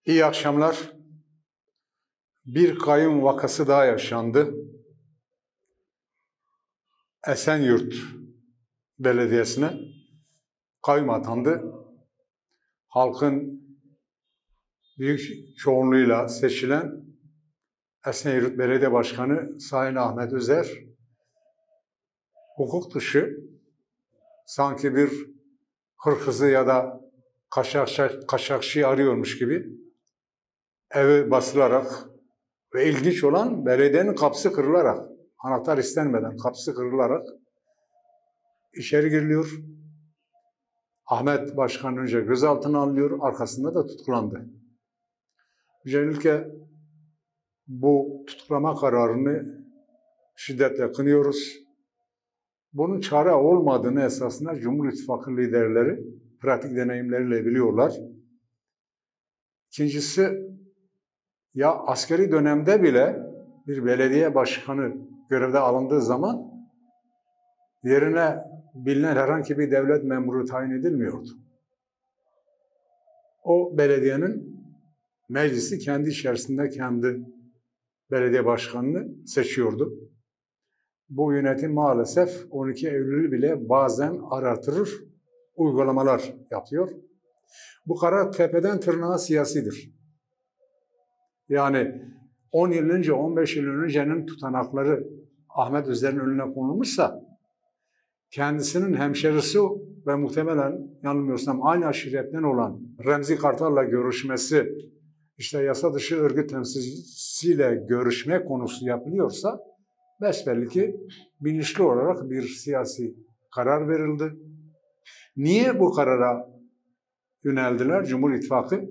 İyi akşamlar. Bir kayyum vakası daha yaşandı. Esenyurt Belediyesi'ne kayyum atandı. Halkın büyük çoğunluğuyla seçilen Esenyurt Belediye Başkanı Sayın Ahmet Özer, hukuk dışı sanki bir hırkızı ya da kaçakçıyı arıyormuş gibi eve basılarak ve ilginç olan belediyenin kapısı kırılarak, anahtar istenmeden kapısı kırılarak içeri giriliyor. Ahmet Başkan önce gözaltına alınıyor, arkasında da tutuklandı. Özellikle bu tutuklama kararını şiddetle kınıyoruz. Bunun çare olmadığını esasında Cumhur İttifakı liderleri pratik deneyimleriyle biliyorlar. İkincisi, ya askeri dönemde bile bir belediye başkanı görevde alındığı zaman yerine bilinen herhangi bir devlet memuru tayin edilmiyordu. O belediyenin meclisi kendi içerisinde kendi belediye başkanını seçiyordu. Bu yönetim maalesef 12 Eylül'ü bile bazen aratırır, uygulamalar yapıyor. Bu karar tepeden tırnağa siyasidir. Yani 10 yıl önce, 15 yıl öncenin tutanakları Ahmet Özer'in önüne konulmuşsa, kendisinin hemşerisi ve muhtemelen yanılmıyorsam aynı aşiretten olan Remzi Kartal'la görüşmesi, işte yasa dışı örgüt temsilcisiyle görüşme konusu yapılıyorsa, besbelli ki bilinçli olarak bir siyasi karar verildi. Niye bu karara yöneldiler Cumhur İttifakı?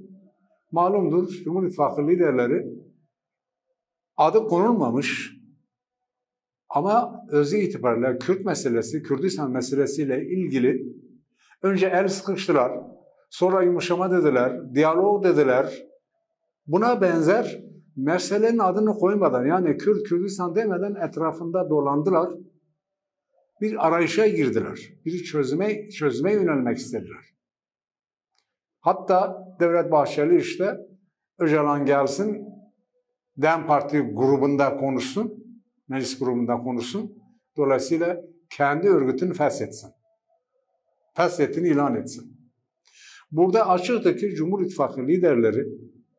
Malumdur, Cumhur İttifakı liderleri adı konulmamış ama özü itibariyle Kürt meselesi, Kürdistan meselesiyle ilgili önce el sıkıştılar, sonra yumuşama dediler, diyalog dediler. Buna benzer meselenin adını koymadan, yani Kürt, Kürdistan demeden etrafında dolandılar. Bir arayışa girdiler. Bir çözüme yönelmek istediler. Hatta Devlet Bahçeli işte Öcalan gelsin, DEM Parti grubunda konuşsun, meclis grubunda konuşsun. Dolayısıyla kendi örgütünü feshetsin. Feshetini ilan etsin. Burada açıktır ki Cumhur İttifakı liderleri,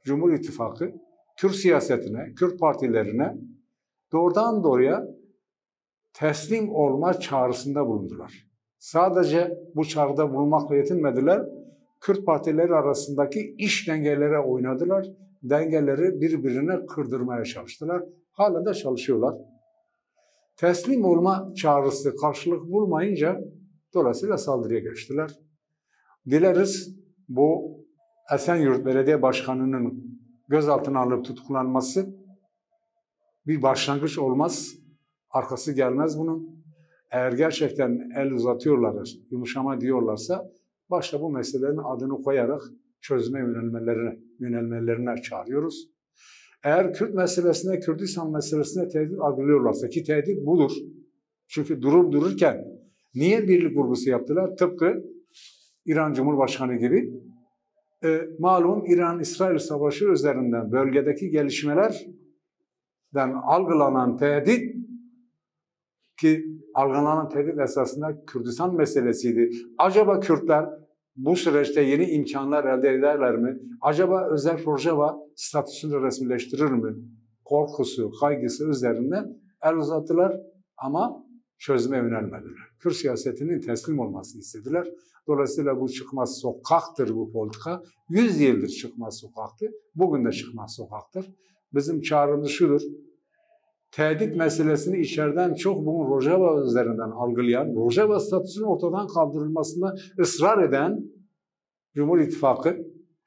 Cumhur İttifakı Kürt siyasetine, Kürt partilerine doğrudan doğruya teslim olma çağrısında bulundular. Sadece bu çağrıda bulunmakla yetinmediler. Kürt partileri arasındaki iş dengelere oynadılar. Dengeleri birbirine kırdırmaya çalıştılar. Hala da çalışıyorlar. Teslim olma çağrısı karşılık bulmayınca dolayısıyla saldırıya geçtiler. Dileriz bu Esenyurt Belediye Başkanı'nın gözaltına alıp tutuklanması bir başlangıç olmaz. Arkası gelmez bunun. Eğer gerçekten el uzatıyorlar, yumuşama diyorlarsa başta bu meselelerin adını koyarak çözüme yönelmelerine çağırıyoruz. Eğer Kürt meselesine, Kürdistan meselesine tehdit algılıyorlarsa, ki tehdit budur. Çünkü durup dururken niye birlik vurgusu yaptılar? Tıpkı İran Cumhurbaşkanı gibi. Malum İran-İsrail savaşı üzerinden bölgedeki gelişmelerden algılanan tehdit, ki algılanan tehdit esasında Kürdistan meselesiydi. Acaba Kürtler bu süreçte yeni imkanlar elde ederler mi? Acaba Özer Rojava statüsünü resmileştirir mi? Korkusu, kaygısı üzerinden el uzattılar ama çözüme yönelmediler. Kürt siyasetinin teslim olmasını istediler. Dolayısıyla bu çıkmaz sokaktır bu politika. 100 yıldır çıkmaz sokaktı. Bugün de çıkmaz sokaktır. Bizim çağrımız şudur. Tehdit meselesini içeriden çok bugün Rojava üzerinden algılayan, Rojava statüsünün ortadan kaldırılmasında ısrar eden Cumhur İttifakı,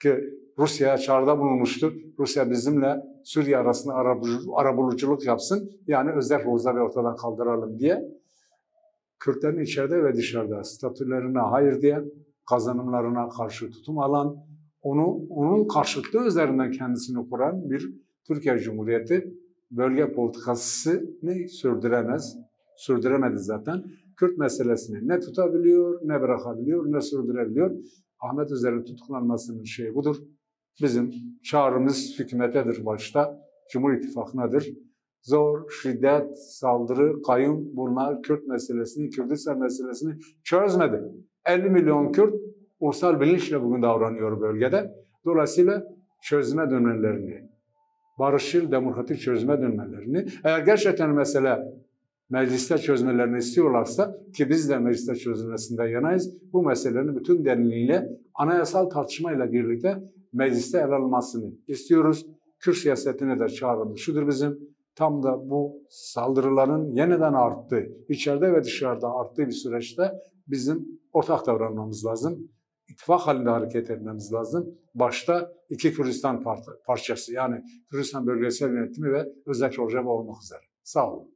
ki Rusya'ya çağrıda bulunmuştu. Rusya bizimle Suriye arasında arabuluculuk yapsın, yani Özer Rojava'yı ortadan kaldıralım diye. Kürtlerin içeride ve dışarıda statülerine hayır diyen, kazanımlarına karşı tutum alan, onun karşıtlığı üzerinden kendisini kuran bir Türkiye Cumhuriyeti bölge politikasını sürdüremedi zaten. Kürt meselesini ne tutabiliyor, ne bırakabiliyor, ne sürdürebiliyor. Ahmet Özer'in tutuklanmasının şeyi budur. Bizim çağrımız hükümetedir başta, Cumhur İttifakı'nadır. Zor, şiddet, saldırı, kayım bunlar Kürt meselesini, Kürdistan meselesini çözmedi. 50 milyon Kürt ulusal bilinçle bugün davranıyor bölgede. Dolayısıyla çözüme dönmelerini, barışçıl, demokratik çözüme dönmelerini, eğer gerçekten mesele mecliste çözmelerini istiyorlarsa, ki biz de mecliste çözülmesinden yanayız, bu meselelerin bütün derinliğiyle anayasal tartışmayla birlikte mecliste ele alınmasını istiyoruz. Kürt siyasetine de çağrımız şudur bizim, tam da bu saldırıların yeniden arttığı, içeride ve dışarıda arttığı bir süreçte bizim ortak davranmamız lazım. İttifak halinde hareket etmemiz lazım. Başta iki Kürdistan parçası, yani Kürdistan Bölgesel Yönetimi ve Özel Rojava olmak üzere. Sağ olun.